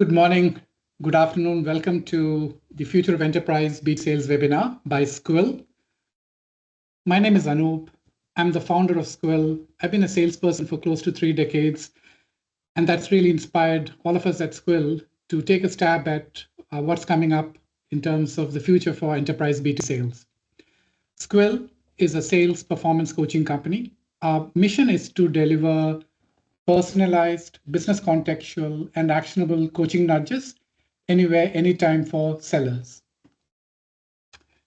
Good morning, good afternoon. Welcome to the Future of Enterprise B2B Sales webinar by Skwill. My name is Anoop. I'm the founder of Skwill. I've been a salesperson for close to 3 decades, and that's really inspired all of us at Skwill to take a stab at what's coming up in terms of the future for enterprise B2B sales. Skwill is a sales performance coaching company. Our mission is to deliver personalized, business contextual, and actionable coaching nudges anywhere, anytime for sellers.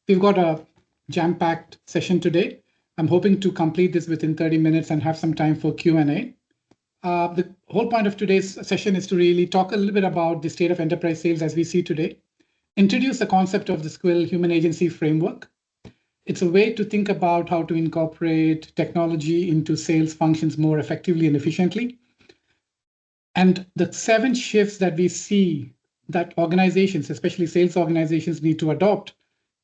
We've got a jam-packed session today. I'm hoping to complete this within 30 minutes and have some time for Q&A. The whole point of today's session is to really talk a little bit about the state of enterprise sales as we see today, introduce the concept of the Skwill human agency framework. It's a way to think about how to incorporate technology into sales functions more effectively and efficiently. And the 7 shifts that we see that organizations, especially sales organizations, need to adopt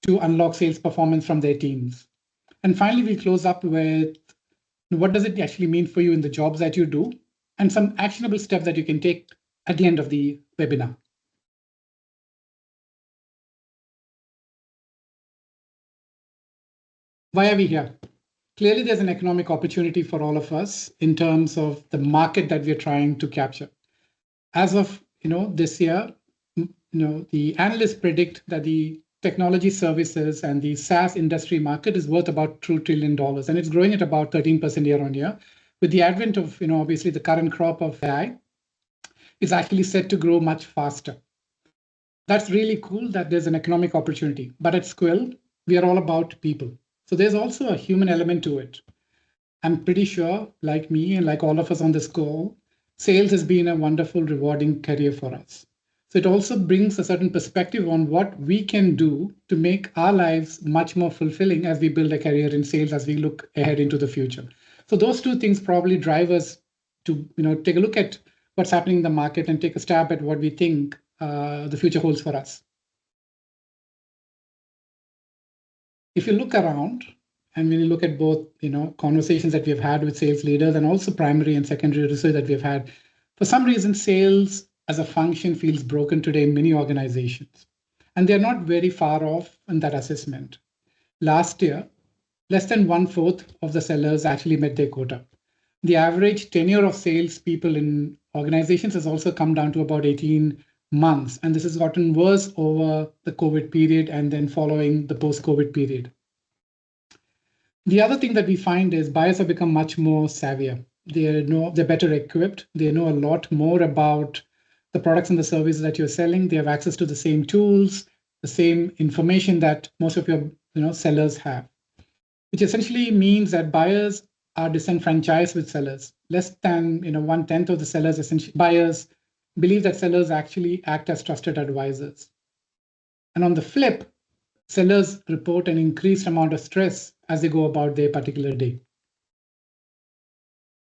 to unlock sales performance from their teams. And finally, we close up with what does it actually mean for you in the jobs that you do, and some actionable steps that you can take at the end of the webinar. Why are we here? Clearly, there's an economic opportunity for all of us in terms of the market that we're trying to capture. As of this year, the analysts predict that the technology services and the SaaS industry market is worth about $2 trillion, and it's growing at about 13% year on year. With the advent of, obviously the current crop of AI, it's actually set to grow much faster. That's really cool that there's an economic opportunity. But at Skwill, we are all about people. So there's also a human element to it. I'm pretty sure, like me and like all of us on this call, sales has been a wonderful, rewarding career for us. So it also brings a certain perspective on what we can do to make our lives much more fulfilling as we build a career in sales, as we look ahead into the future. So those two things probably drive us to take a look at what's happening in the market and take a stab at what we think the future holds for us. If you look around, and when you look at both conversations that we've had with sales leaders and also primary and secondary research that we've had, for some reason, sales as a function feels broken today in many organizations. And they're not very far off in that assessment. Last year, less than 1/4 of the sellers actually met their quota. The average tenure of salespeople in organizations has also come down to about 18 months. And this has gotten worse over the COVID period and then following the post-COVID period. The other thing that we find is buyers have become much more savvier. They're better equipped. They know a lot more about the products and the services that you're selling. They have access to the same tools, the same information that most of your sellers have, which essentially means that buyers are disenfranchised with sellers. Less than 1/10 of the sellers, essentially buyers, believe that sellers actually act as trusted advisors. And on the flip, sellers report an increased amount of stress as they go about their particular day.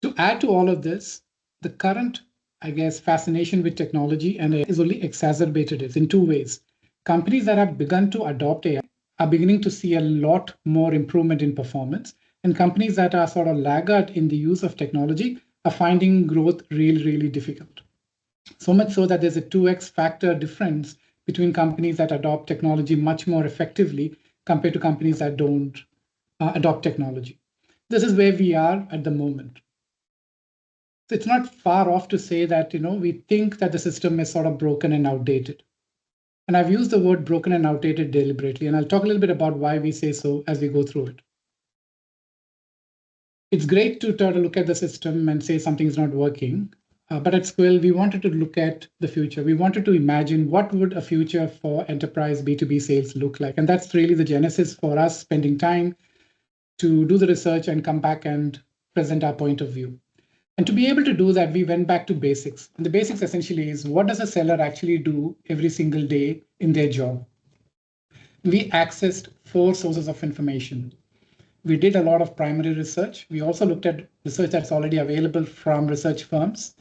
To add to all of this, the current, fascination with technology and AI is only exacerbated it in 2 ways. Companies that have begun to adopt AI are beginning to see a lot more improvement in performance, and companies that are sort of laggard in the use of technology are finding growth really, really difficult. So much so that there's a 2x factor difference between companies that adopt technology much more effectively compared to companies that don't adopt technology. This is where we are at the moment. So it's not far off to say that we think that the system is sort of broken and outdated. And I've used the word broken and outdated deliberately, and I'll talk a little bit about why we say so as we go through it. It's great to try to look at the system and say something's not working. But at Skwill, we wanted to look at the future. We wanted to imagine what would a future for enterprise B2B sales look like. And that's really the genesis for us spending time to do the research and come back and present our point of view. And to be able to do that, we went back to basics. And the basics essentially is, what does a seller actually do every single day in their job? We accessed 4 sources of information. We did a lot of primary research. We also looked at research that's already available from research firms.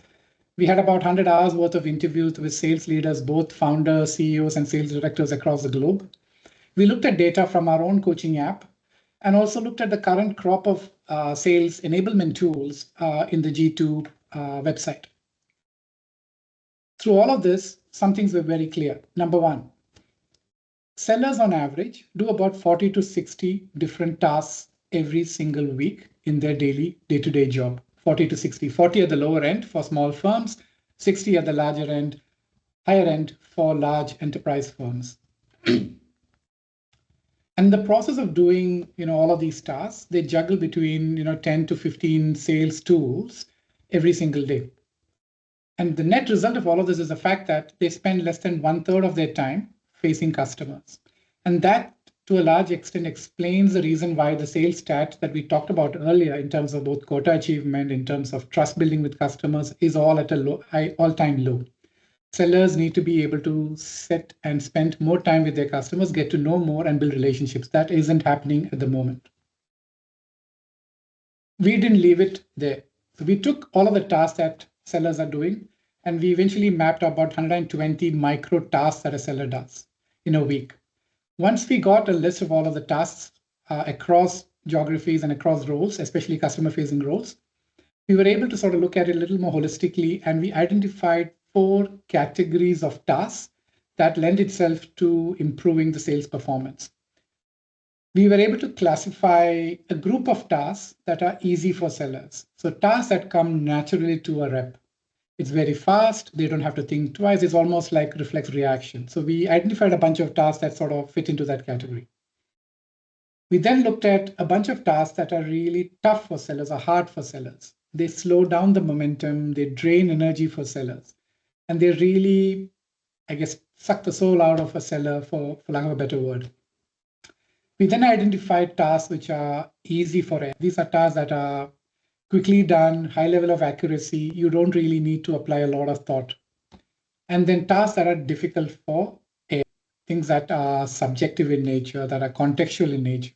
We had about 100 hours worth of interviews with sales leaders, both founders, CEOs, and sales directors across the globe. We looked at data from our own coaching app and also looked at the current crop of sales enablement tools in the G2 website. Through all of this, some things were very clear. Number one, sellers on average do about 40 to 60 different tasks every single week in their daily day-to-day job. 40 to 60, 40 at the lower end for small firms, 60 at the larger end, higher end for large enterprise firms. And the process of doing, all of these tasks, they juggle between, 10 to 15 sales tools every single day. And the net result of all of this is the fact that they spend less than 1/3 of their time facing customers. And that, to a large extent, explains the reason why the sales stat that we talked about earlier in terms of both quota achievement, in terms of trust building with customers, is all at a all-time low. Sellers need to be able to sit and spend more time with their customers, get to know more, and build relationships. That isn't happening at the moment. We didn't leave it there. So we took all of the tasks that sellers are doing, and we eventually mapped about 120 micro tasks that a seller does in a week. Once we got a list of all of the tasks across geographies and across roles, especially customer-facing roles, we were able to sort of look at it a little more holistically, and we identified 4 categories of tasks that lend itself to improving the sales performance. We were able to classify a group of tasks that are easy for sellers. So tasks that come naturally to a rep. It's very fast. They don't have to think twice. It's almost like reflex reaction. So we identified a bunch of tasks that sort of fit into that category. We then looked at a bunch of tasks that are really tough for sellers or hard for sellers. They slow down the momentum. They drain energy for sellers. And they really, suck the soul out of a seller, for lack of a better word. We then identified tasks which are easy for AI. These are tasks that are quickly done, high level of accuracy. You don't really need to apply a lot of thought. And then tasks that are difficult for AI, things that are subjective in nature, that are contextual in nature.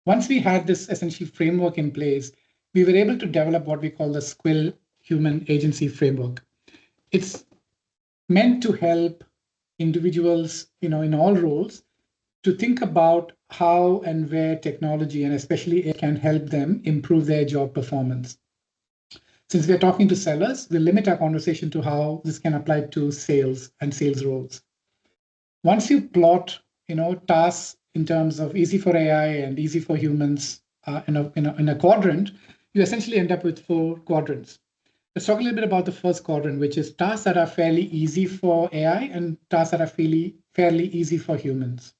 Once we had this essentially framework in place, we were able to develop what we call the Skwill human agency framework. It's meant to help individuals, in all roles, to think about how and where technology and especially AI can help them improve their job performance. Since we're talking to sellers, we'll limit our conversation to how this can apply to sales and sales roles. Once you plot, tasks in terms of easy for AI and easy for humans in a quadrant, you essentially end up with 4 quadrants. Let's talk a little bit about the first quadrant, which is tasks that are fairly easy for AI and tasks that are fairly easy for humans.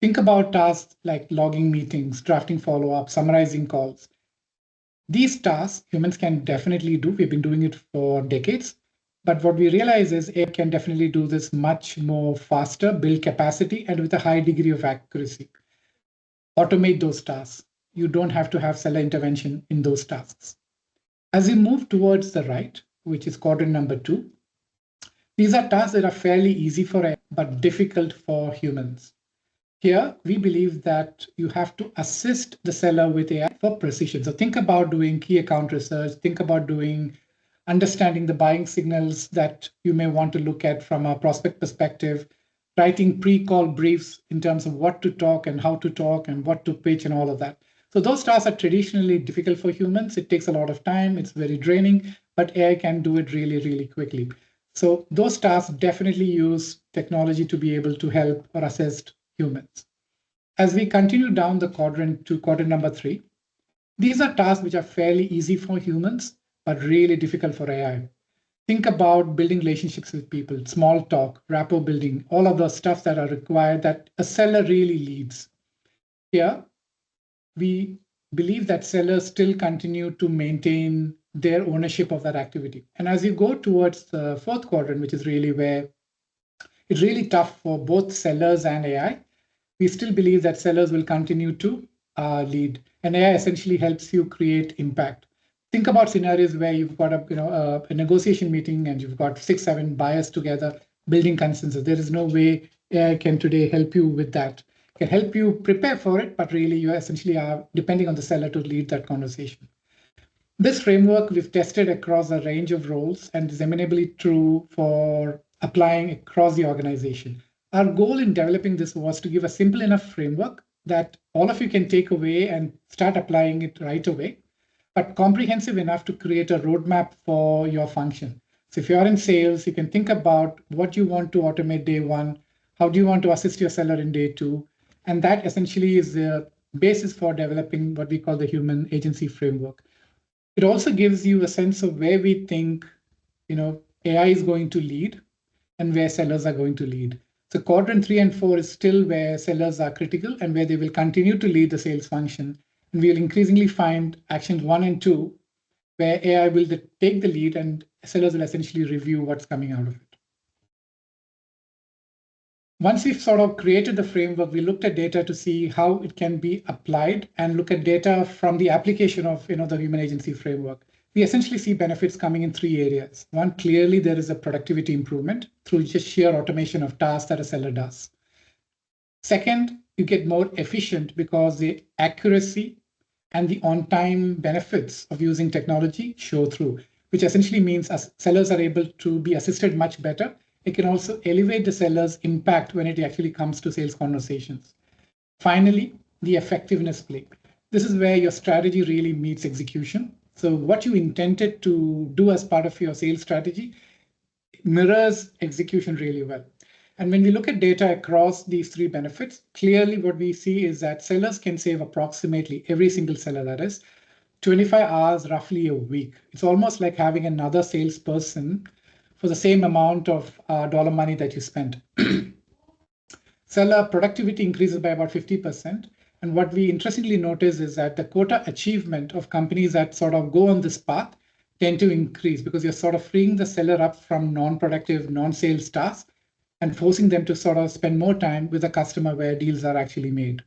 Think about tasks like logging meetings, drafting follow-up, summarizing calls. These tasks humans can definitely do. We've been doing it for decades. But what we realize is AI can definitely do this much more faster, build capacity, and with a high degree of accuracy. Automate those tasks. You don't have to have seller intervention in those tasks. As we move towards the right, which is quadrant number 2, these are tasks that are fairly easy for AI, but difficult for humans. Here, we believe that you have to assist the seller with AI for precision. So think about doing key account research, think about understanding the buying signals that you may want to look at from a prospect perspective, writing pre-call briefs in terms of what to talk and how to talk and what to pitch and all of that. So those tasks are traditionally difficult for humans. It takes a lot of time. It's very draining, but AI can do it really, really quickly. So those tasks definitely use technology to be able to help or assist humans. As we continue down the quadrant to quadrant number 3, these are tasks which are fairly easy for humans, but really difficult for AI. Think about building relationships with people, small talk, rapport building, all of the stuff that are required that a seller really leads. Here, we believe that sellers still continue to maintain their ownership of that activity. And as you go towards the 4th quadrant, which is really where it's really tough for both sellers and AI, we still believe that sellers will continue to lead. And AI essentially helps you create impact. Think about scenarios where you've got a negotiation meeting and you've got 6, 7 buyers together building consensus. There is no way AI can today help you with that. It can help you prepare for it, but really you essentially are depending on the seller to lead that conversation. This framework we've tested across a range of roles and is eminently true for applying across the organization. Our goal in developing this was to give a simple enough framework that all of you can take away and start applying it right away, but comprehensive enough to create a roadmap for your function. So if you're in sales, you can think about what you want to automate day one, how do you want to assist your seller in day two, and that essentially is the basis for developing what we call the human agency framework. It also gives you a sense of where we think, AI is going to lead and where sellers are going to lead. So quadrant 3 and 4 is still where sellers are critical and where they will continue to lead the sales function. And we'll increasingly find actions 1 and 2 where AI will take the lead and sellers will essentially review what's coming out of it. Once we've sort of created the framework, we looked at data to see how it can be applied and look at data from the application of the human agency framework. We essentially see benefits coming in 3 areas. One, clearly there is a productivity improvement through just sheer automation of tasks that a seller does. Second, you get more efficient because the accuracy and the on-time benefits of using technology show through, which essentially means as sellers are able to be assisted much better. It can also elevate the seller's impact when it actually comes to sales conversations. Finally, the effectiveness play. This is where your strategy really meets execution. So what you intended to do as part of your sales strategy mirrors execution really well. And when we look at data across these 3 benefits, clearly what we see is that sellers can save approximately, every single seller that is, 25 hours roughly a week. It's almost like having another salesperson for the same amount of dollar money that you spent. Seller productivity increases by about 50%. And what we interestingly notice is that the quota achievement of companies that sort of go on this path tend to increase because you're sort of freeing the seller up from non-productive, non-sales tasks and forcing them to sort of spend more time with the customer where deals are actually made.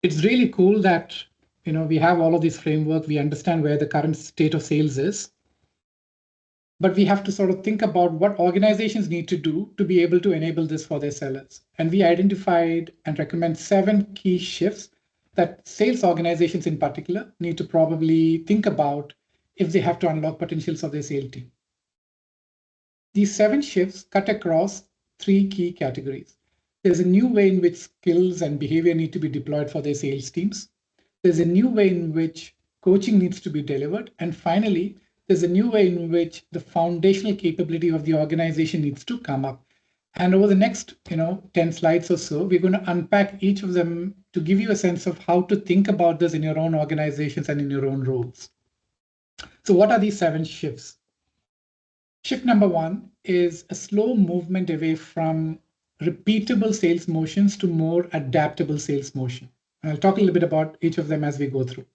It's really cool that we have all of these framework, we understand where the current state of sales is, but we have to sort of think about what organizations need to do to be able to enable this for their sellers. And we identified and recommend 7 key shifts that sales organizations in particular need to probably think about if they have to unlock potentials of their sales team. These 7 shifts cut across 3 key categories. There's a new way in which skills and behavior need to be deployed for their sales teams. There's a new way in which coaching needs to be delivered. And finally, there's a new way in which the foundational capability of the organization needs to come up. And over the next 10 slides or so, we're going to unpack each of them to give you a sense of how to think about this in your own organizations and in your own roles. So what are these 7 shifts? Shift number 1 is a slow movement away from repeatable sales motions to more adaptable sales motion. And I'll talk a little bit about each of them as we go through.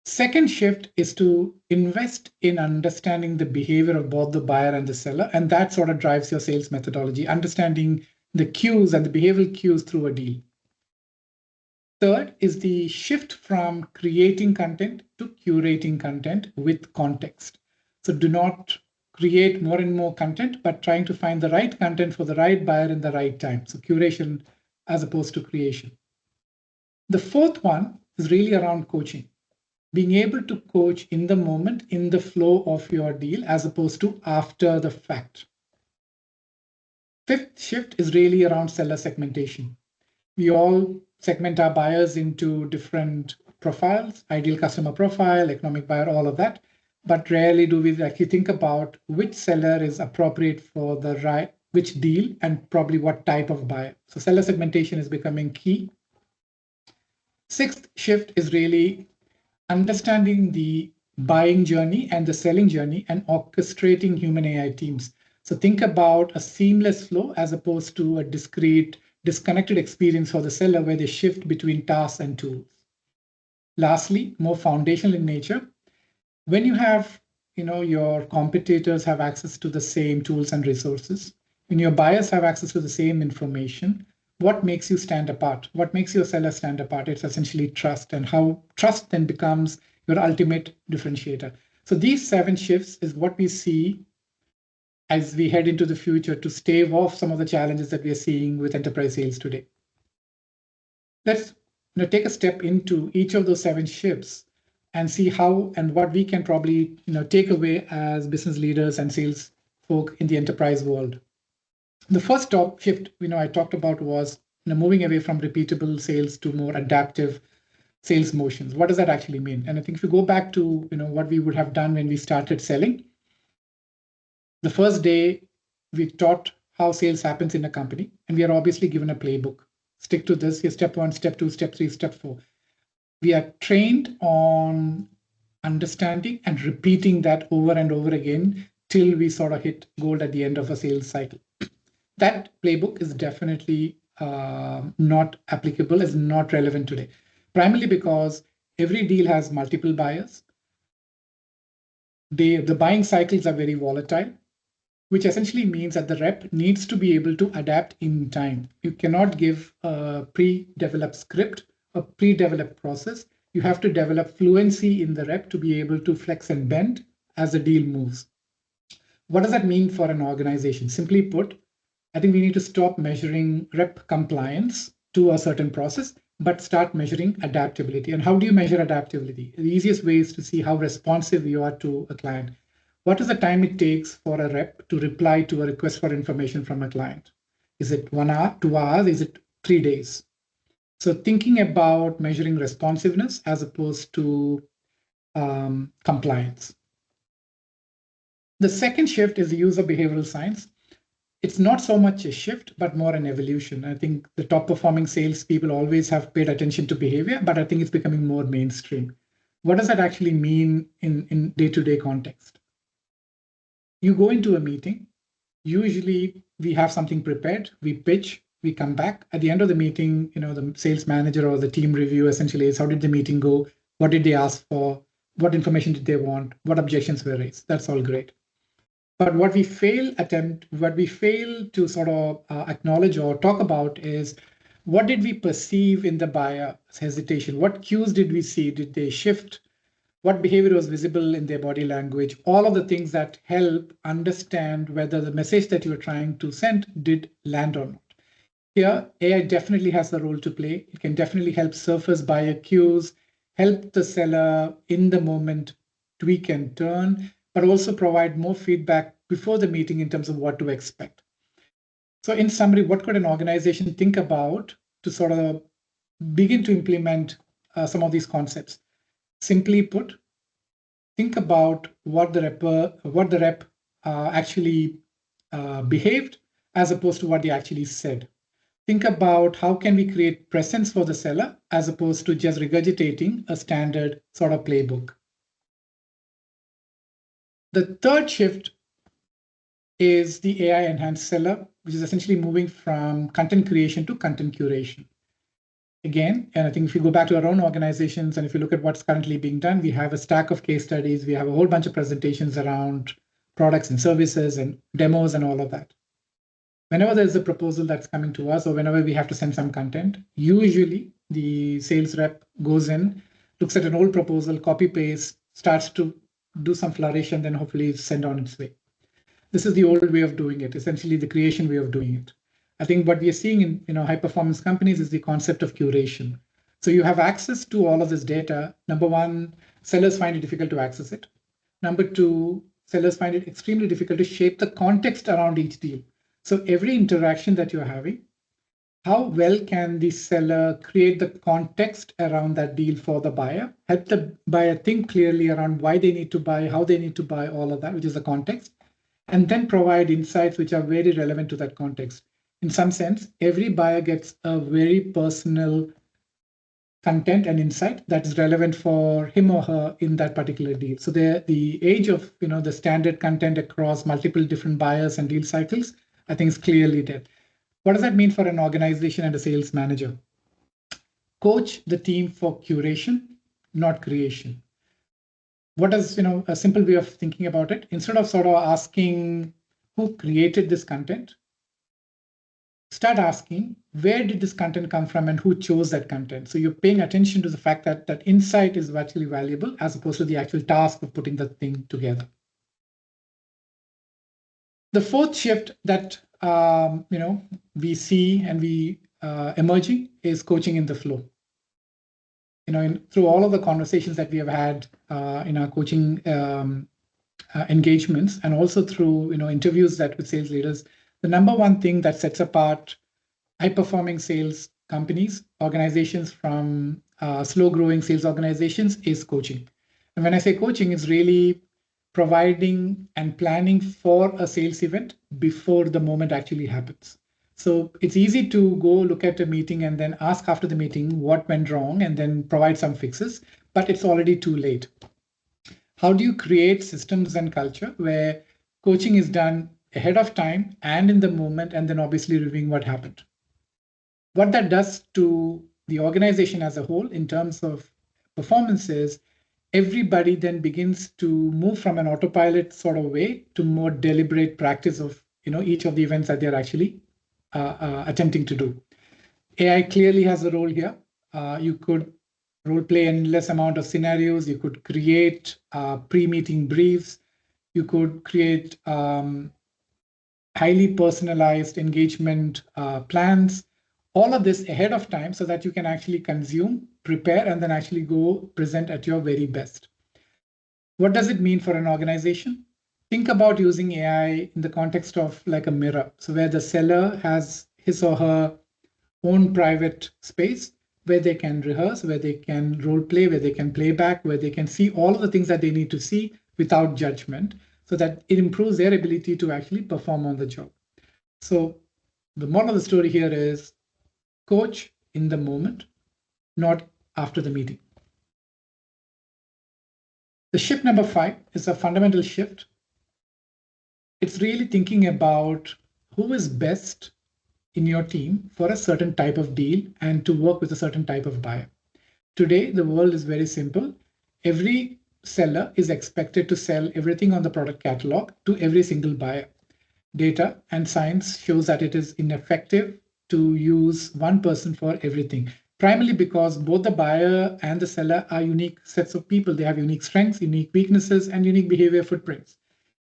Second shift is to invest in understanding the behavior of both the buyer and the seller, and that sort of drives your sales methodology, understanding the cues and the behavioral cues through a deal. Third is the shift from creating content to curating content with context. So do not create more and more content, but trying to find the right content for the right buyer in the right time. So curation as opposed to creation. The fourth one is really around coaching. Being able to coach in the moment, in the flow of your deal, as opposed to after the fact. Fifth shift is really around seller segmentation. We all segment our buyers into different profiles, ideal customer profile, economic buyer, all of that. But rarely do we actually think about which seller is appropriate for which deal and probably what type of buyer. So seller segmentation is becoming key. Sixth shift is really understanding the buying journey and the selling journey and orchestrating human AI teams. So think about a seamless flow as opposed to a discrete, disconnected experience for the seller where they shift between tasks and tools. Lastly, more foundational in nature, when you have your competitors have access to the same tools and resources, when your buyers have access to the same information, what makes you stand apart? What makes your seller stand apart? It's essentially trust, and how trust then becomes your ultimate differentiator. So these 7 shifts is what we see as we head into the future to stave off some of the challenges that we are seeing with enterprise sales today. Let's take a step into each of those 7 shifts and see how and what we can probably take away as business leaders and sales folk in the enterprise world. The first top shift I talked about was moving away from repeatable sales to more adaptive sales motions. What does that actually mean? And I think if you go back to what we would have done when we started selling, The first day, we taught how sales happens in a company, and we are obviously given a playbook. Stick to this. Here's step 1, step 2, step 3, step 4. We are trained on understanding and repeating that over and over again till we sort of hit gold at the end of a sales cycle. That playbook is definitely not applicable, is not relevant today, primarily because every deal has multiple buyers. The buying cycles are very volatile, which essentially means that the rep needs to be able to adapt in time. You cannot give a pre-developed script, a pre-developed process. You have to develop fluency in the rep to be able to flex and bend as the deal moves. What does that mean for an organization? Simply put, I think we need to stop measuring rep compliance to a certain process, but start measuring adaptability. And how do you measure adaptability? The easiest way is to see how responsive you are to a client. What is the time it takes for a rep to reply to a request for information from a client? Is it 1 hour, 2 hours? Is it 3 days? So thinking about measuring responsiveness as opposed to compliance. The second shift is the use of behavioral science. It's not so much a shift, but more an evolution. I think the top performing salespeople always have paid attention to behavior, but I think it's becoming more mainstream. What does that actually mean in day-to-day context? You go into a meeting, usually we have something prepared, we pitch, we come back. At the end of the meeting, the sales manager or the team review essentially is how did the meeting go? What did they ask for? What information did they want? What objections were raised? That's all great. But what we fail to sort of acknowledge or talk about is what did we perceive in the buyer's hesitation? What cues did we see? Did they shift? What behavior was visible in their body language? All of the things that help understand whether the message that you're trying to send did land or not. Here, AI definitely has the role to play. It can definitely help surface buyer cues, help the seller in the moment tweak and turn, but also provide more feedback before the meeting in terms of what to expect. So in summary, what could an organization think about to sort of begin to implement some of these concepts? Simply put, think about what the rep actually behaved as opposed to what they actually said. Think about how can we create presence for the seller as opposed to just regurgitating a standard sort of playbook. The third shift is the AI enhanced seller, which is essentially moving from content creation to content curation. Again, and I think if you go back to our own organizations and if you look at what's currently being done, we have a stack of case studies. We have a whole bunch of presentations around products and services and demos and all of that. Whenever there's a proposal that's coming to us or whenever we have to send some content, usually the sales rep goes in, looks at an old proposal, copy paste, starts to do some flourish, and then hopefully send on its way. This is the old way of doing it, essentially the creation way of doing it. I think what we are seeing in high performance companies is the concept of curation. So you have access to all of this data. Number one, sellers find it difficult to access it. Number two, sellers find it extremely difficult to shape the context around each deal. So every interaction that you're having, how well can the seller create the context around that deal for the buyer, help the buyer think clearly around why they need to buy, how they need to buy, all of that, which is the context, and then provide insights which are very relevant to that context. In some sense, every buyer gets a very personal content and insight that is relevant for him or her in that particular deal. So the age of the standard content across multiple different buyers and deal cycles, I think is clearly dead. What does that mean for an organization and a sales manager? Coach the team for curation, not creation. What is a simple way of thinking about it? Instead of sort of asking who created this content, start asking where did this content come from and who chose that content. So you're paying attention to the fact that that insight is actually valuable as opposed to the actual task of putting the thing together. The fourth shift that we see and we emerging is coaching in the flow. Through all of the conversations that we have had in our coaching engagements, and also through interviews that with sales leaders, the number one thing that sets apart high-performing sales companies, organizations from slow-growing sales organizations is coaching. And when I say coaching, it's really providing and planning for a sales event before the moment actually happens. So it's easy to go look at a meeting and then ask after the meeting what went wrong and then provide some fixes, but it's already too late. How do you create systems and culture where coaching is done ahead of time and in the moment, and then obviously reviewing what happened? What that does to the organization as a whole in terms of performances, everybody then begins to move from an autopilot sort of way to more deliberate practice of each of the events that they're actually attempting to do. AI clearly has a role here. You could role play endless amount of scenarios. You could create pre-meeting briefs. You could create highly personalized engagement plans. All of this ahead of time so that you can actually consume, prepare, and then actually go present at your very best. What does it mean for an organization? Think about using AI in the context of like a mirror. So where the seller has his or her own private space where they can rehearse, where they can role play, where they can play back, where they can see all of the things that they need to see without judgment, so that it improves their ability to actually perform on the job. So the moral of the story here is coach in the moment, not after the meeting. The shift number 5 is a fundamental shift. It's really thinking about who is best in your team for a certain type of deal and to work with a certain type of buyer. Today, the world is very simple. Every seller is expected to sell everything on the product catalog to every single buyer. Data and science shows that it is ineffective to use one person for everything, primarily because both the buyer and the seller are unique sets of people. They have unique strengths, unique weaknesses, and unique behavior footprints.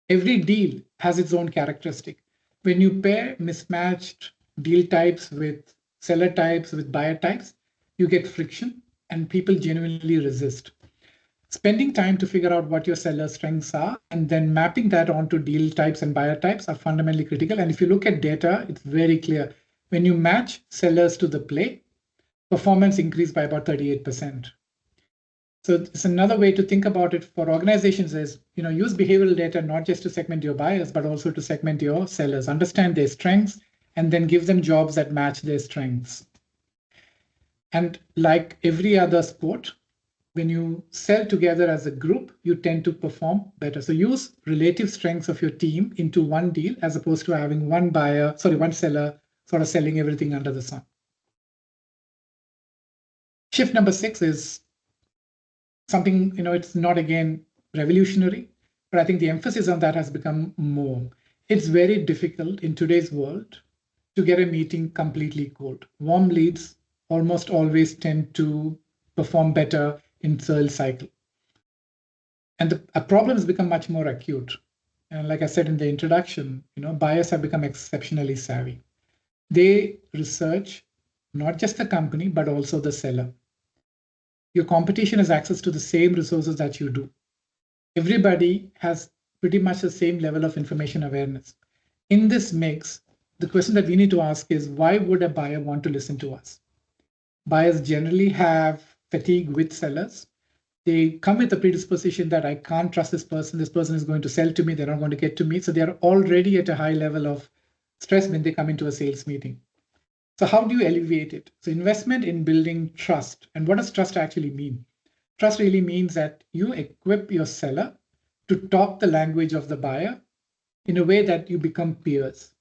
Every deal has its own characteristic. When you pair mismatched deal types with seller types with buyer types, you get friction and people genuinely resist. Spending time to figure out what your seller strengths are and then mapping that onto deal types and buyer types are fundamentally critical. And if you look at data, it's very clear. When you match sellers to the play, performance increased by about 38%. So it's another way to think about it for organizations is, use behavioral data not just to segment your buyers, but also to segment your sellers, understand their strengths, and then give them jobs that match their strengths. And like every other sport, when you sell together as a group, you tend to perform better. So use relative strengths of your team into one deal as opposed to having one seller sort of selling everything under the sun. Shift number 6 is something, it's not again revolutionary, but I think the emphasis on that has become more. It's very difficult in today's world to get a meeting completely cold. Warm leads almost always tend to perform better in sales cycle. And the problem has become much more acute. And like I said in the introduction, buyers have become exceptionally savvy. They research not just the company, but also the seller. Your competition has access to the same resources that you do. Everybody has pretty much the same level of information awareness. In this mix, the question that we need to ask is, why would a buyer want to listen to us? Buyers generally have fatigue with sellers. They come with a predisposition that I can't trust this person is going to sell to me, they're not going to get to me. So they're already at a high level of stress when they come into a sales meeting. So how do you alleviate it? So investment in building trust. And what does trust actually mean? Trust really means that you equip your seller to talk the language of the buyer in a way that you become peers.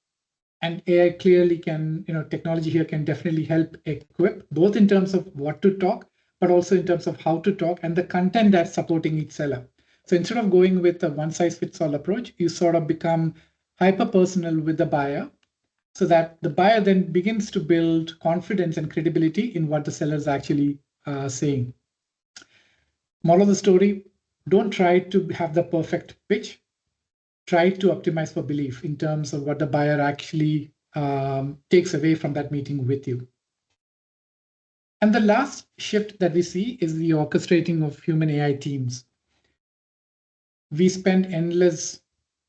And AI clearly can, technology here can definitely help equip, both in terms of what to talk, but also in terms of how to talk and the content that's supporting each seller. So instead of going with a one-size-fits-all approach, you sort of become hyper-personal with the buyer so that the buyer then begins to build confidence and credibility in what the seller is actually saying. Moral of the story, don't try to have the perfect pitch. Try to optimize for belief in terms of what the buyer actually takes away from that meeting with you. And the last shift that we see is the orchestrating of human AI teams. We spend endless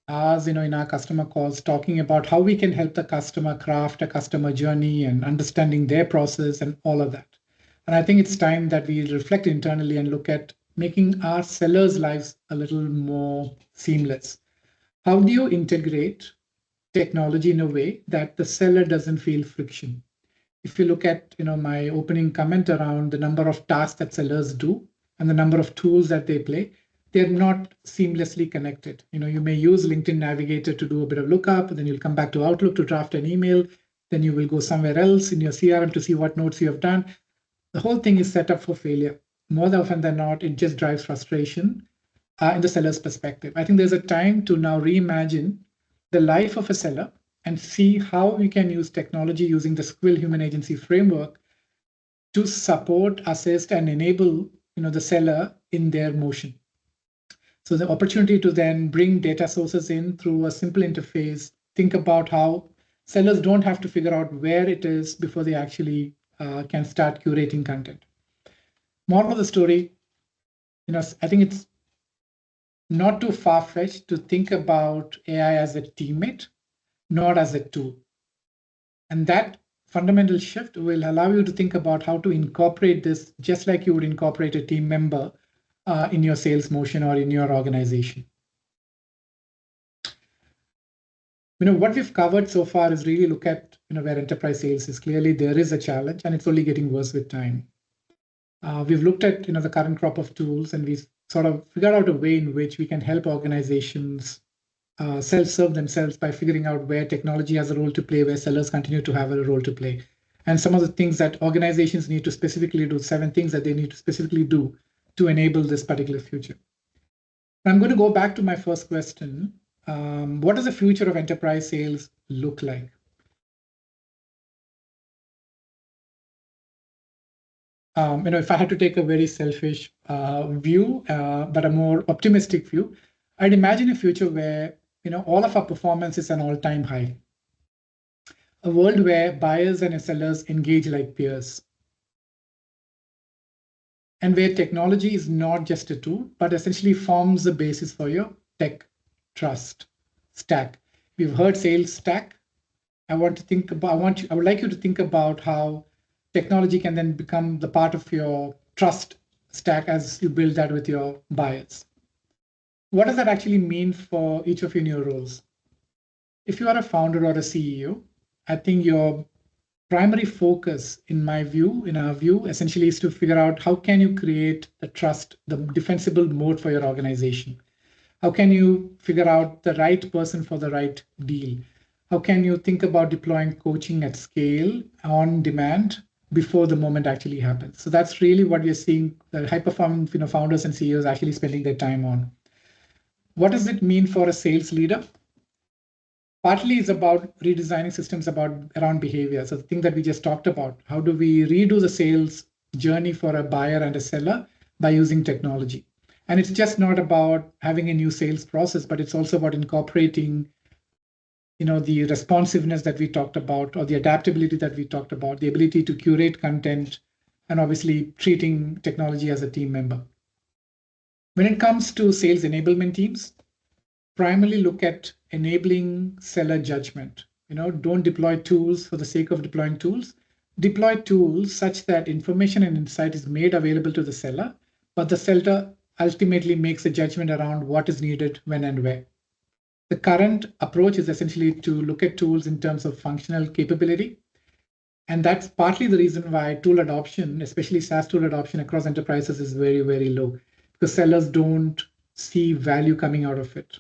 hours, in our customer calls talking about how we can help the customer craft a customer journey and understanding their process and all of that. And I think it's time that we reflect internally and look at making our sellers' lives a little more seamless. How do you integrate technology in a way that the seller doesn't feel friction? If you look at my opening comment around the number of tasks that sellers do and the number of tools that they play, they're not seamlessly connected. You may use LinkedIn Navigator to do a bit of lookup, then you'll come back to Outlook to draft an email, then you will go somewhere else in your CRM to see what notes you have done. The whole thing is set up for failure. More often than not, it just drives frustration in the seller's perspective. I think there's a time to now reimagine the life of a seller and see how we can use technology using the Skwill human agency framework to support, assist, and enable the seller in their motion. So the opportunity to then bring data sources in through a simple interface, think about how sellers don't have to figure out where it is before they actually can start curating content. Moral of the story, I think it's not too far-fetched to think about AI as a teammate, not as a tool. And that fundamental shift will allow you to think about how to incorporate this just like you would incorporate a team member in your sales motion or in your organization. What we've covered so far is really look at where enterprise sales is. Clearly, there is a challenge, and it's only getting worse with time. We've looked at the current crop of tools, and we've sort of figured out a way in which we can help organizations self-serve themselves by figuring out where technology has a role to play, where sellers continue to have a role to play, and some of the things that organizations need to specifically do, 7 things that they need to specifically do to enable this particular future. I'm going to go back to my first question. What does the future of enterprise sales look like? If I had to take a very selfish view, but a more optimistic view, I'd imagine a future where all of our performance is an all-time high. A world where buyers and sellers engage like peers. And where technology is not just a tool, but essentially forms the basis for your tech trust stack. We've heard sales stack. I would like you to think about how technology can then become the part of your trust stack as you build that with your buyers. What does that actually mean for each of you in your roles? If you are a founder or a CEO, I think your primary focus, in our view, essentially is to figure out how can you create the trust, the defensible mode for your organization. How can you figure out the right person for the right deal? How can you think about deploying coaching at scale on demand before the moment actually happens? So that's really what we're seeing the high-performing founders and CEOs actually spending their time on. What does it mean for a sales leader? Partly it's about redesigning systems around behavior. So the thing that we just talked about, how do we redo the sales journey for a buyer and a seller by using technology? And it's just not about having a new sales process, but it's also about incorporating the responsiveness that we talked about, or the adaptability that we talked about, the ability to curate content, and obviously treating technology as a team member. When it comes to sales enablement teams, primarily look at enabling seller judgment. Don't deploy tools for the sake of deploying tools. Deploy tools such that information and insight is made available to the seller, but the seller ultimately makes a judgment around what is needed, when and where. The current approach is essentially to look at tools in terms of functional capability. And that's partly the reason why tool adoption, especially SaaS tool adoption across enterprises, is very, very low, because sellers don't see value coming out of it.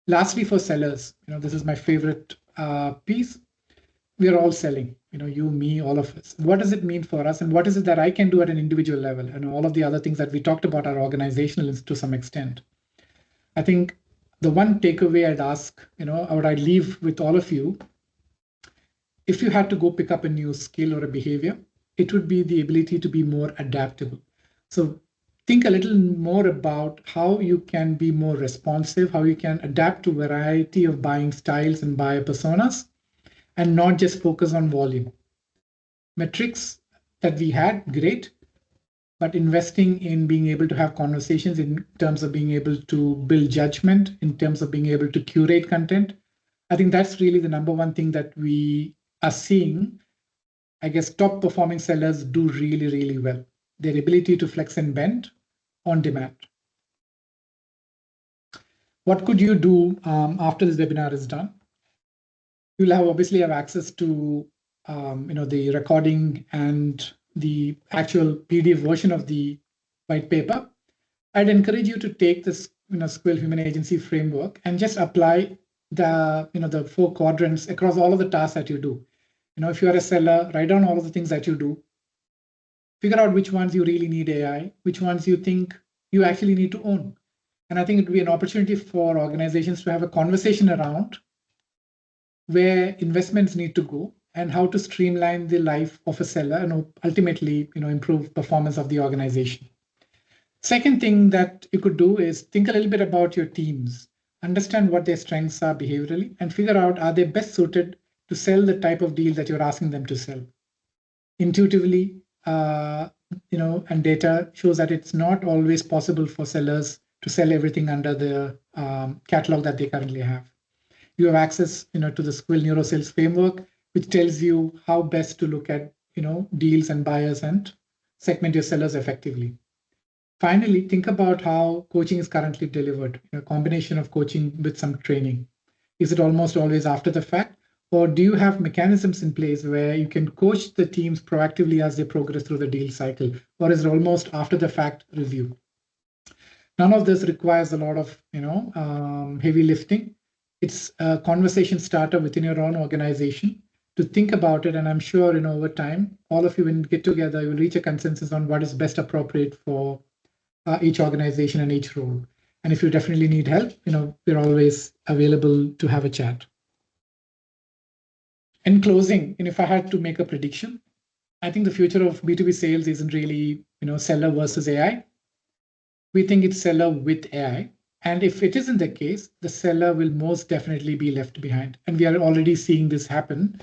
Lastly, for sellers, this is my favorite piece. We are all selling, you, me, all of us. What does it mean for us? And what is it that I can do at an individual level? And all of the other things that we talked about are organizational to some extent. I think the one takeaway I'd ask, or I'd leave with all of you, if you had to go pick up a new skill or a behavior, it would be the ability to be more adaptable. So think a little more about how you can be more responsive, how you can adapt to a variety of buying styles and buyer personas, and not just focus on volume. Metrics that we had, great, but investing in being able to have conversations in terms of being able to build judgment, in terms of being able to curate content, I think that's really the number one thing that we are seeing. I guess top performing sellers do really, really well. Their ability to flex and bend on demand. What could you do after this webinar is done? You'll obviously have access to the recording and the actual PDF version of the white paper. I'd encourage you to take this Skwill Human Agency framework and just apply the 4 quadrants across all of the tasks that you do. If you are a seller, write down all of the things that you do. Figure out which ones you really need AI, which ones you think you actually need to own. And I think it would be an opportunity for organizations to have a conversation around where investments need to go and how to streamline the life of a seller and ultimately improve performance of the organization. Second thing that you could do is think a little bit about your teams, understand what their strengths are behaviorally, and figure out, are they best suited to sell the type of deal that you're asking them to sell. Intuitively, and data shows that it's not always possible for sellers to sell everything under the catalog that they currently have. You have access to the Skwill NeuroSales framework, which tells you how best to look at deals and buyers and segment your sellers effectively. Finally, think about how coaching is currently delivered, a combination of coaching with some training. Is it almost always after the fact? Or do you have mechanisms in place where you can coach the teams proactively as they progress through the deal cycle? Or is it almost after the fact review? None of this requires a lot of heavy lifting. It's a conversation starter within your own organization to think about it. And I'm sure over time, all of you, when you get together, you will reach a consensus on what is best appropriate for each organization and each role. And if you definitely need help, we're always available to have a chat. In closing, if I had to make a prediction, I think the future of B2B sales isn't really seller versus AI. We think it's seller with AI. And if it isn't the case, the seller will most definitely be left behind. And we are already seeing this happen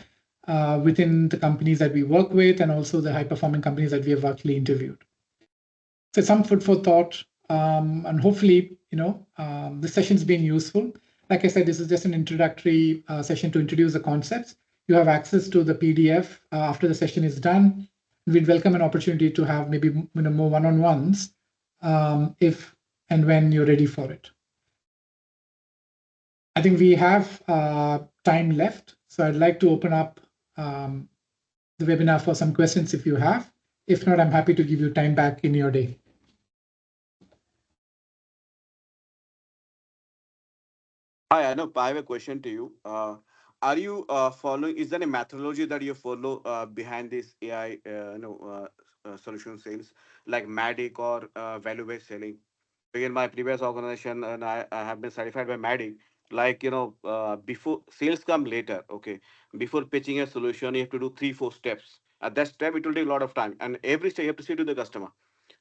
within the companies that we work with and also the high-performing companies that we have actually interviewed. So some food for thought, and hopefully, the session's been useful. Like I said, this is just an introductory session to introduce the concepts. You have access to the PDF after the session is done. We'd welcome an opportunity to have maybe more one-on-ones if and when you're ready for it. I think we have time left, so I'd like to open up the webinar for some questions if you have. If not, I'm happy to give you time back in your day. Hi, Anoop. I have a question to you. Are you following? Is there a methodology that you follow behind this AI, solution sales, like MADIC or value-based selling? In my previous organization, and I have been certified by MADIC. Like before sales come later. Okay, before pitching a solution, you have to do 3-4 steps. At that step, it will take a lot of time, and every step you have to say to the customer.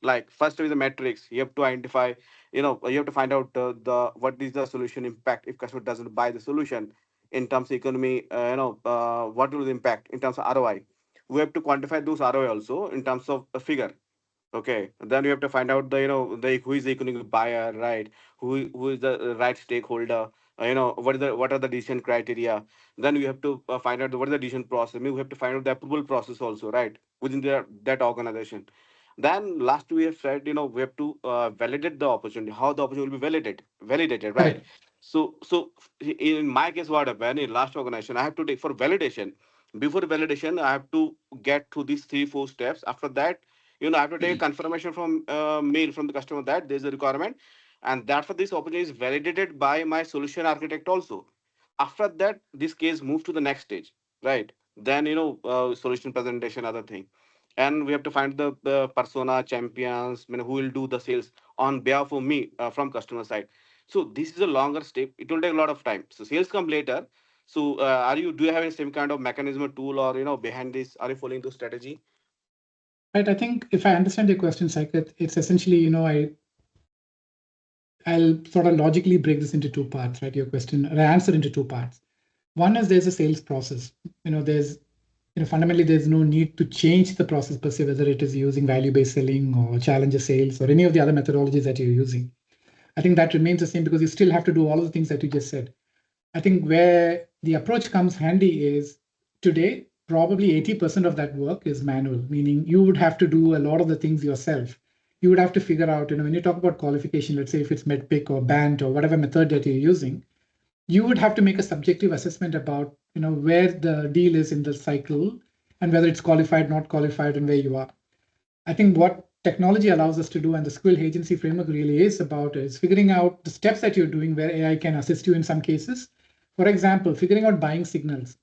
Like first is the metrics. You have to identify, you have to find out the what is the solution impact if customer doesn't buy the solution in terms of economy. What will the impact in terms of ROI? We have to quantify those ROI also in terms of a figure. Okay, then you have to find out the who is the economic buyer, right? Who is the right stakeholder? What are the decision criteria? Then you have to find out what is the decision process. I mean, we have to find out the approval process also, right, within that organization. Then last we have said, we have to validate the opportunity. How the opportunity will be validated, right? Correct. So in my case, what happened in last organization, I have to take for validation. Before validation, I have to get through these 3-4 steps. After that, I have to take a confirmation from mail from the customer that there's a requirement, and that for this opportunity is validated by my solution architect also. After that, this case moves to the next stage, right? Then solution presentation, other thing, and we have to find the persona champions, who will do the sales on behalf of me from customer side. So this is a longer step. It will take a lot of time. So sales come later. So do you have any same kind of mechanism or tool or behind this? Are you following the strategy? Right. I think if I understand your question, Saket, it's essentially, I'll sort of logically break this into 2 parts, right? Your question, or answer into 2 parts. One is there's a sales process. There's, fundamentally, there's no need to change the process per se, whether it is using value-based selling or challenger sales or any of the other methodologies that you're using. I think that remains the same because you still have to do all of the things that you just said. I think where the approach comes handy is today, probably 80% of that work is manual, meaning you would have to do a lot of the things yourself. you would have to figure out, when you talk about qualification, let's say if it's medpic or band or whatever method that you're using, you would have to make a subjective assessment about, where the deal is in the cycle and whether it's qualified, not qualified, and where you are. I think what technology allows us to do, and the Skwill agency framework really is about, is figuring out the steps that you're doing where AI can assist you in some cases. For example, figuring out buying signals.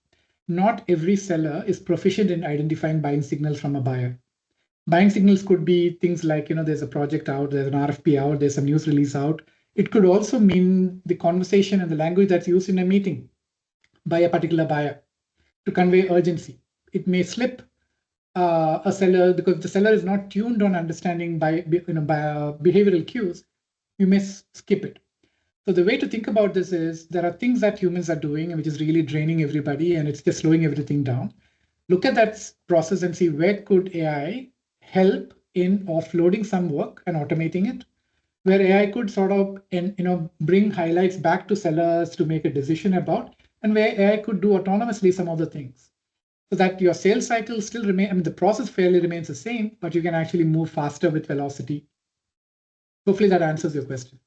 Not every seller is proficient in identifying buying signals from a buyer. Buying signals could be things like, there's a project out, there's an RFP out, there's some news release out. It could also mean the conversation and the language that's used in a meeting by a particular buyer to convey urgency. It may slip a seller because the seller is not tuned on understanding by behavioral cues. You may skip it. So the way to think about this is there are things that humans are doing which is really draining everybody and it's just slowing everything down. Look at that process and see where could AI help in offloading some work and automating it, where AI could sort of bring highlights back to sellers to make a decision about, and where AI could do autonomously some of the things, so that your sales cycle still remain. I mean, the process fairly remains the same, but you can actually move faster with velocity. Hopefully, that answers your question.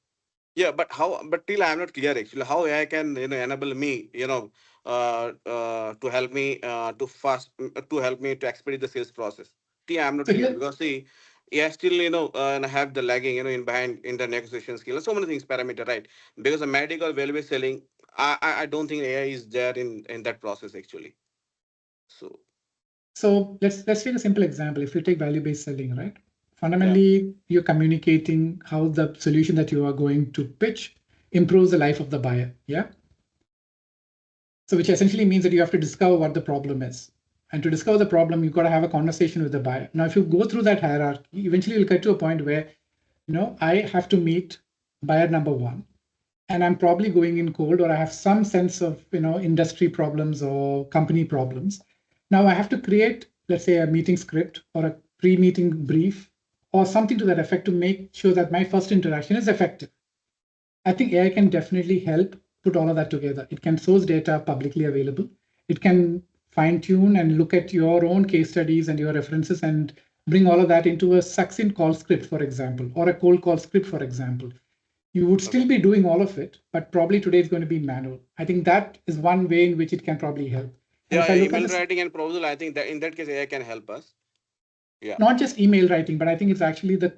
Yeah, but how? But till I'm not clear actually how AI can enable me to help me to help me to expedite the sales process. See, I'm not So clear here, because see, yeah, still and I have the lagging in behind in the negotiation skill. So many things parameter, right? Because the medical value selling, I don't think AI is there in that process actually. So so let's take a simple example. If you take value-based selling, right? yeah. Fundamentally, you're communicating how the solution that you are going to pitch improves the life of the buyer. Yeah. So which essentially means that you have to discover what the problem is. And to discover the problem, you've got to have a conversation with the buyer. Now, if you go through that hierarchy, eventually you'll get to a point where, I have to meet buyer number one, and I'm probably going in cold, or I have some sense of, industry problems or company problems. Now I have to create, let's say, a meeting script or a pre-meeting brief or something to that effect to make sure that my first interaction is effective. I think AI can definitely help put all of that together. It can source data publicly available. It can fine tune and look at your own case studies and your references and bring all of that into a succinct call script, for example, or a cold call script, for example. You would still Okay. be doing all of it, but probably today is going to be manual. I think that is one way in which it can probably help. And if Yeah, I look at email this, writing and proposal, I think that in that case AI can help us. Yeah. not just email writing, but I think it's actually the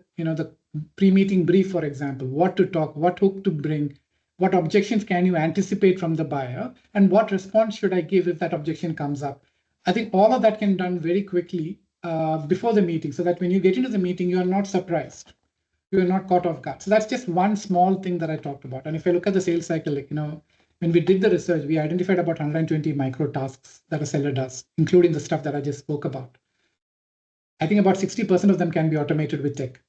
pre-meeting brief, for example, what to talk, what hook to bring, what objections can you anticipate from the buyer, and what response should I give if that objection comes up. I think all of that can be done very quickly before the meeting, so that when you get into the meeting, you are not surprised, you are not caught off guard. So that's just one small thing that I talked about. And if I look at the sales cycle, when we did the research, we identified about 120 micro tasks that a seller does, including the stuff that I just spoke about. I think about 60% of them can be automated with tech,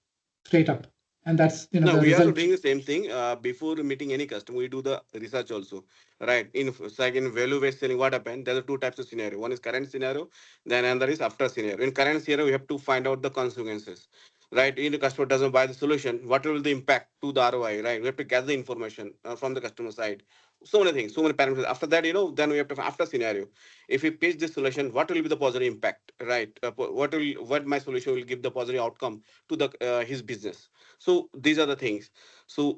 straight up. And that's, No, the we are also result. doing the same thing. Before meeting any customer, we do the research also, right? It's like in value-based selling, what happened? There are two types of scenario. One is current scenario, then another is after scenario. In current scenario, we have to find out the consequences, right? If the customer doesn't buy the solution, what will the impact to the ROI, right? We have to gather the information from the customer side. So many things, so many parameters. After that, then we have to after scenario. If we pitch this solution, what will be the positive impact, right? What my solution will give the positive outcome to the his business. So these are the things. So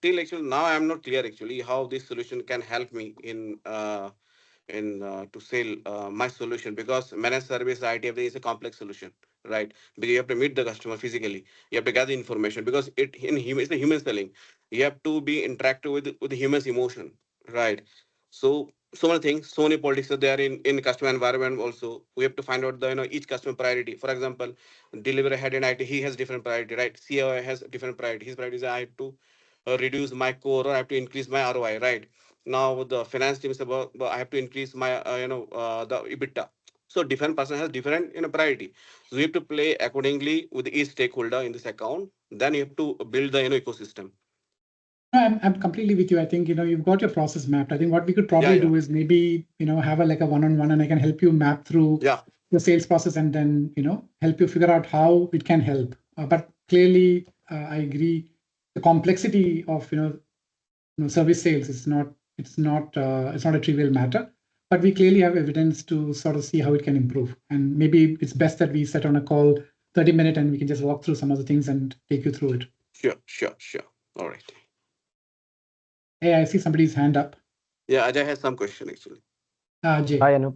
till actually now I'm not clear actually how this solution can help me in to sell my solution, because managed service IT everything is a complex solution, right? Because you have to meet the customer physically, you have to gather information, because it's a human selling. You have to be interactive with the human's emotion, right? So many things, so many politics are there in customer environment also. We have to find out the each customer priority. For example, delivery head in IT, he has different priority, right? CEO has different priority. His priority is I have to reduce my core, or I have to increase my ROI, right? Now the finance team is about I have to increase my the EBITDA. So different person has different priority. So you have to play accordingly with each stakeholder in this account. Then you have to build the ecosystem. No, I'm completely with you. I think, you've got your process mapped. I think what we could Yeah, probably yeah, do is maybe, have a like a one-on-one, and I can help you map through yeah. the sales process and then, help you figure out how it can help. But clearly, I agree. The complexity of, service sales is not a trivial matter, but we clearly have evidence to sort of see how it can improve. And maybe it's best that we set on a call 30-minute and we can just walk through some of the things and take you through it. Sure. All right. Hey, I see somebody's hand up. Yeah, Ajay has some question actually. Jay. Hi, Anoop.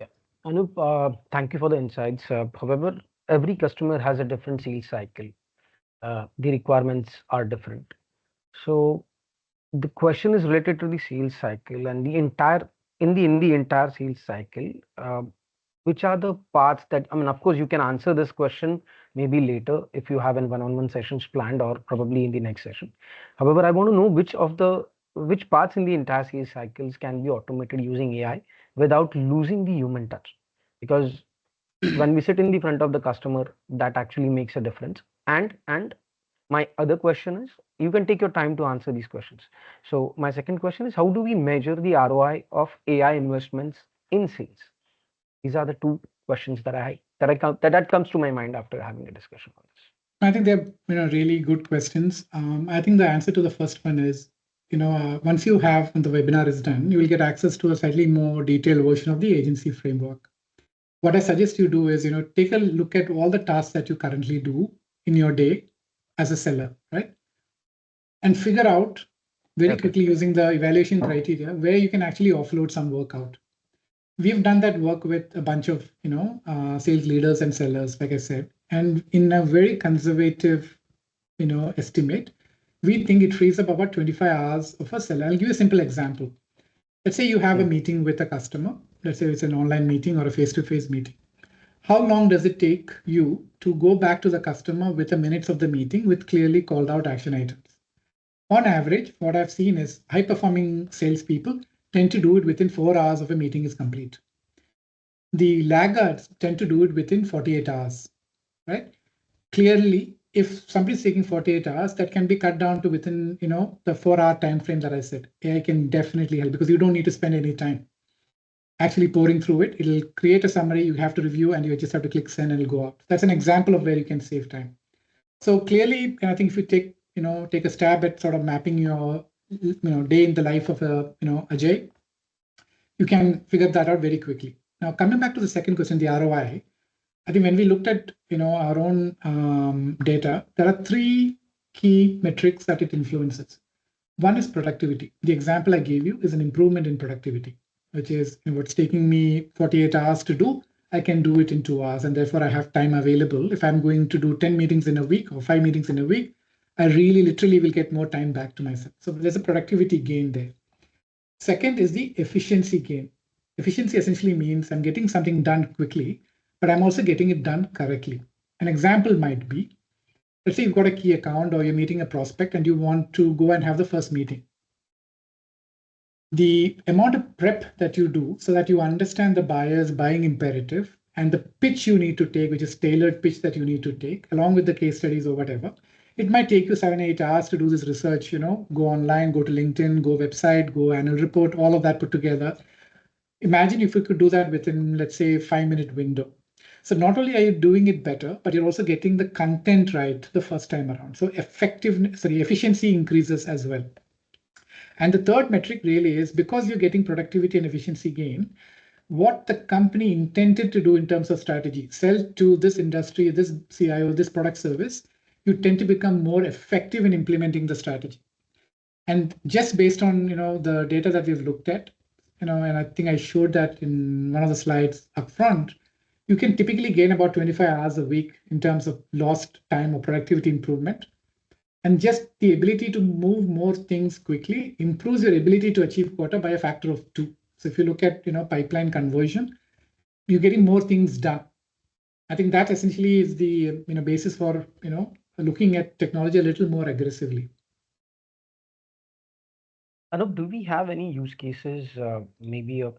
Yeah. Anoop, thank you for the insights. However, every customer has a different sales cycle. The requirements are different. So the question is related to the sales cycle and the entire entire sales cycle. Which are the parts that, I mean, of course, you can answer this question maybe later if you have an one-on-one sessions planned or probably in the next session. However, I want to know which parts in the entire sales cycles can be automated using AI without losing the human touch. Because when we sit in the front of the customer, that actually makes a difference. And my other question is, you can take your time to answer these questions. So my second question is, how do we measure the ROI of AI investments in sales? These are the two questions that comes to my mind after having a discussion on this. I think they're really good questions. I think the answer to the first one is, once you have when the webinar is done, you will get access to a slightly more detailed version of the agency framework. What I suggest you do is, take a look at all the tasks that you currently do in your day as a seller, right? And figure out very quickly using the evaluation criteria where you can actually offload some work out. We've done that work with a bunch of sales leaders and sellers, like I said, and in a very conservative estimate, we think it frees up about 25 hours of a seller. I'll give you a simple example. Let's say you have a meeting with a customer. Let's say it's an online meeting or a face-to-face meeting. How long does it take you to go back to the customer with the minutes of the meeting with clearly called out action items? On average, what I've seen is high-performing salespeople tend to do it within 4 hours of a meeting is complete. The laggards tend to do it within 48 hours, right? Clearly, if somebody's taking 48 hours, that can be cut down to within, the 4-hour time frame that I said. AI can definitely help because you don't need to spend any time actually pouring through it. It'll create a summary you have to review and you just have to click send and it'll go out. That's an example of where you can save time. So clearly, I think if you take a stab at sort of mapping your day in the life of Ajay, you can figure that out very quickly. Now, coming back to the second question, the ROI, I think when we looked at our own data, there are 3 key metrics that it influences. One is productivity. The example I gave you is an improvement in productivity, which is what's taking me 48 hours to do, I can do it in 2 hours, and therefore I have time available. If I'm going to do 10 meetings in a week or 5 meetings in a week, I really literally will get more time back to myself. So there's a productivity gain there. Second is the efficiency gain. Efficiency essentially means I'm getting something done quickly, but I'm also getting it done correctly. An example might be, let's say you've got a key account or you're meeting a prospect and you want to go and have the first meeting. The amount of prep that you do so that you understand the buyer's buying imperative and the pitch you need to take, which is tailored pitch that you need to take, along with the case studies or whatever, it might take you 7-8 hours to do this research, go online, go to LinkedIn, go website, go annual report, all of that put together. Imagine if we could do that within, let's say, 5-minute window. So not only are you doing it better, but you're also getting the content right the first time around. So efficiency increases as well. And the third metric really is because you're getting productivity and efficiency gain, what the company intended to do in terms of strategy, sell to this industry, this CIO, this product service, you tend to become more effective in implementing the strategy. And just based on the data that we've looked at, and I think I showed that in one of the slides up front, you can typically gain about 25 hours a week in terms of lost time or productivity improvement. And just the ability to move more things quickly improves your ability to achieve quota by a factor of 2. So if you look at pipeline conversion, you're getting more things done. I think that essentially is the basis for looking at technology a little more aggressively. Anup, do we have any use cases, maybe a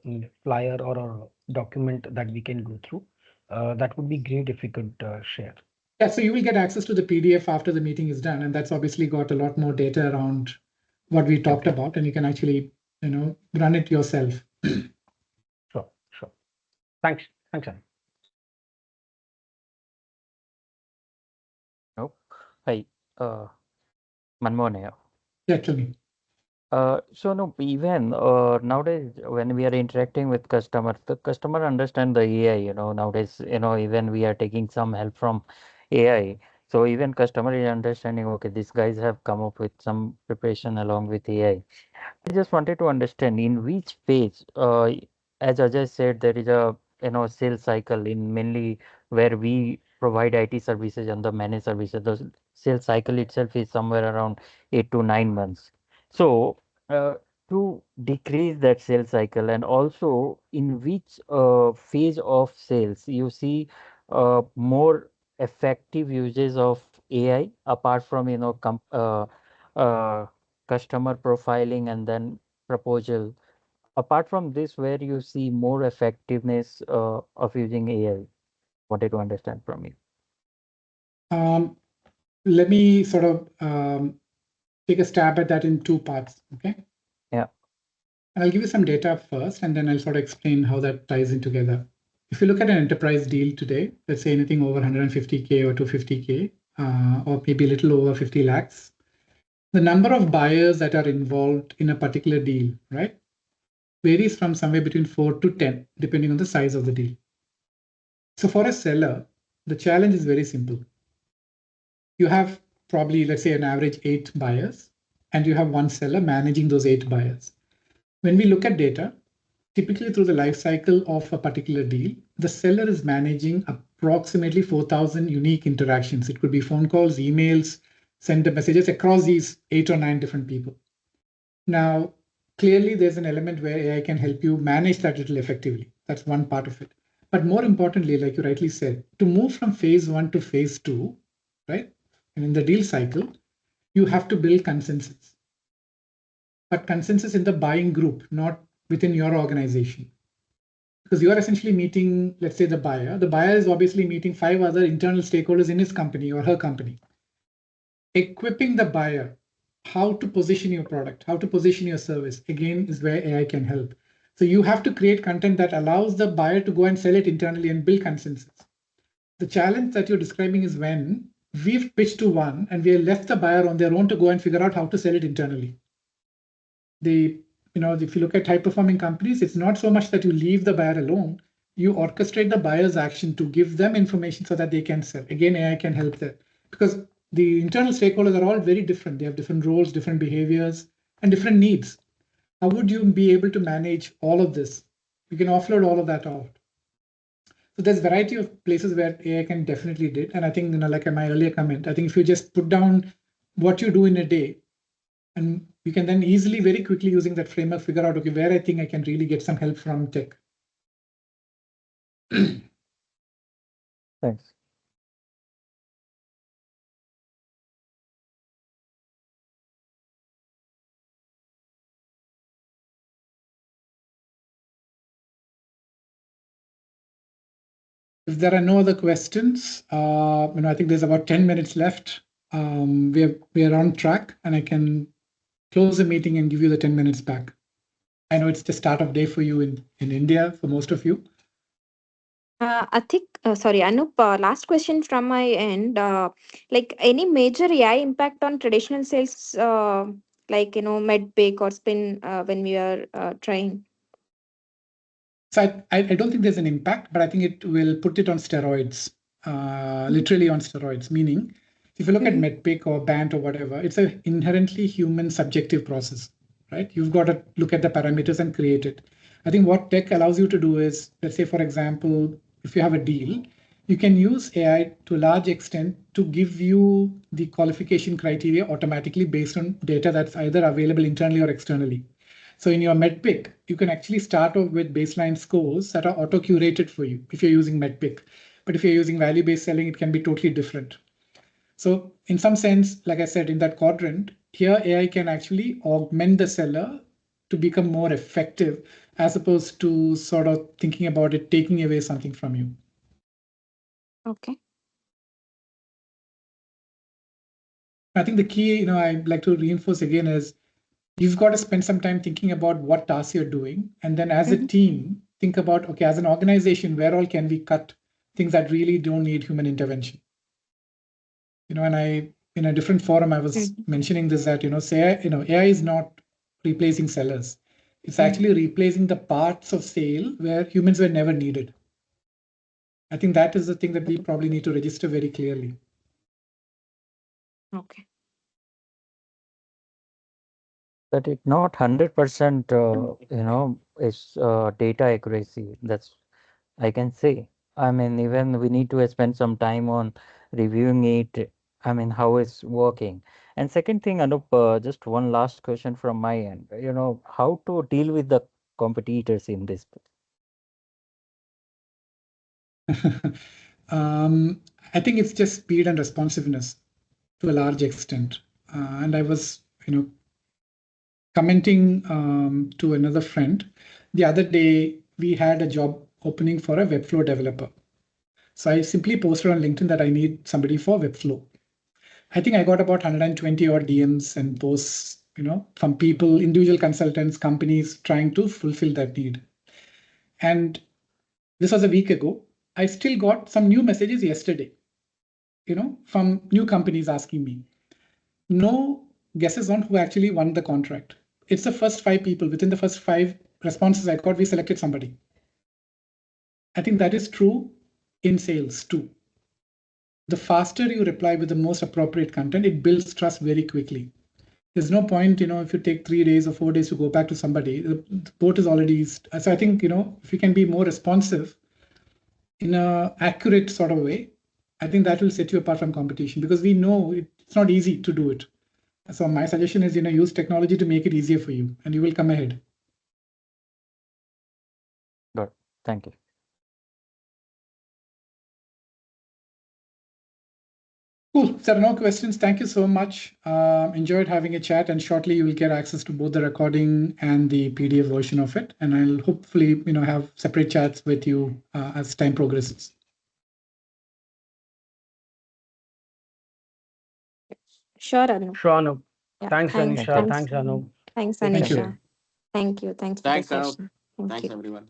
flyer or a document that we can go through? That would be great if we could share. Yeah, so you will get access to the PDF after the meeting is done, and that's obviously got a lot more data around what we talked about, and you can actually, run it yourself. Sure. Thanks, Anup. Nope. Hi, Manmohan here. Yeah, tell me. So no, even nowadays when we are interacting with customers, the customer understand the AI, nowadays, even we are taking some help from AI. So even customer is understanding, okay, these guys have come up with some preparation along with AI. I just wanted to understand in which phase, as Ajay said, there is a sales cycle in mainly where we provide IT services and the managed services. The sales cycle itself is somewhere around 8 to 9 months. So to decrease that sales cycle and also in which phase of sales you see more effective uses of AI apart from uh, customer profiling and then proposal. Apart from this, where you see more effectiveness of using AI, wanted to understand from you. Let me sort of take a stab at that in two parts. Okay. Yeah. And I'll give you some data first, and then I'll sort of explain how that ties in together. If you look at an enterprise deal today, let's say anything over 150K or 250K, or maybe a little over 50 lakhs, the number of buyers that are involved in a particular deal, right, varies from somewhere between 4 to 10, depending on the size of the deal. So for a seller, the challenge is very simple. You have probably, let's say, an average 8 buyers, and you have one seller managing those 8 buyers. When we look at data, typically through the life cycle of a particular deal, the seller is managing approximately 4,000 unique interactions. It could be phone calls, emails, send messages across these 8 or 9 different people. Now, clearly, there's an element where AI can help you manage that little effectively. That's one part of it. But more importantly, like you rightly said, to move from phase one to phase two, right? And in the deal cycle, you have to build consensus. But consensus in the buying group, not within your organization. Because you are essentially meeting, let's say, the buyer. The buyer is obviously meeting 5 other internal stakeholders in his company or her company. Equipping the buyer how to position your product, how to position your service, again, is where AI can help. So you have to create content that allows the buyer to go and sell it internally and build consensus. The challenge that you're describing is when we've pitched to one and we have left the buyer on their own to go and figure out how to sell it internally. If you look at high performing companies, it's not so much that you leave the buyer alone, you orchestrate the buyer's action to give them information so that they can sell. Again, AI can help there because the internal stakeholders are all very different. They have different roles, different behaviors, and different needs. How would you be able to manage all of this? You can offload all of that out. So there's a variety of places where AI can definitely do it. And I think, like in my earlier comment, I think if you just put down what you do in a day, and you can then easily, very quickly using that framework, figure out, okay, where I think I can really get some help from tech. Thanks. If there are no other questions, I think there's about 10 minutes left. We are on track, and I can close the meeting and give you the 10 minutes back. I know it's the start of day for you in India, for most of you. Anoop, last question from my end. Like any major AI impact on traditional sales, like, Medpic or Spin, when we are trying? So I don't think there's an impact, but I think it will put it on steroids, literally on steroids. Meaning, if you look at Medpic or Bant or whatever, it's an inherently human subjective process, right? You've got to look at the parameters and create it. I think what tech allows you to do is, let's say, for example, if you have a deal, you can use AI to a large extent to give you the qualification criteria automatically based on data that's either available internally or externally. So in your Medpic, you can actually start off with baseline scores that are auto-curated for you if you're using Medpic. But if you're using value-based selling, it can be totally different. So in some sense, like I said, in that quadrant, here AI can actually augment the seller to become more effective as opposed to sort of thinking about it, taking away something from you. Okay. I think the key, I'd like to reinforce again is you've got to spend some time thinking about what tasks you're doing. And then as a team, think about, okay, as an organization, where all can we cut things that really don't need human intervention? And in a different forum, I was mentioning this, that, say, AI is not replacing sellers. It's actually replacing the parts of sale where humans were never needed. I think that is the thing that we probably need to register very clearly. Okay. That it not 100%, is data accuracy. That's I can say. I mean, even we need to spend some time on reviewing it. I mean, how it's working. And second thing, Anup, just one last question from my end. How to deal with the competitors in this? um, I think it's just speed and responsiveness to a large extent. And I was, commenting to another friend the other day. We had a job opening for a Webflow developer. So I simply posted on LinkedIn that I need somebody for Webflow. I think I got about 120 odd DMs and posts, from people, individual consultants, companies trying to fulfill that need. And this was a week ago. I still got some new messages yesterday, from new companies asking me. No guesses on who actually won the contract. It's the first 5 people. Within the first 5 responses I got, we selected somebody. I think that is true in sales too. The faster you reply with the most appropriate content, it builds trust very quickly. There's no point, if you take 3 days or 4 days to go back to somebody, the boat is already. So I think, if you can be more responsive in a accurate sort of way, I think that will set you apart from competition, because we know it's not easy to do it. So my suggestion is, use technology to make it easier for you, and you will come ahead. Good. Thank you. Cool. If there are no questions, thank you so much. Enjoyed having a chat, and shortly you will get access to both the recording and the PDF version of it. And I'll hopefully, have separate chats with you as time progresses. Sure, Anu. Sure, Anup. Yeah. Thanks, Thanks. Anisha. Thank you. Thanks, Anup. Thanks, Thank Anisha. you. Thank you. Thanks for the Thanks, Anoop. session. Thank Thanks, you. everyone.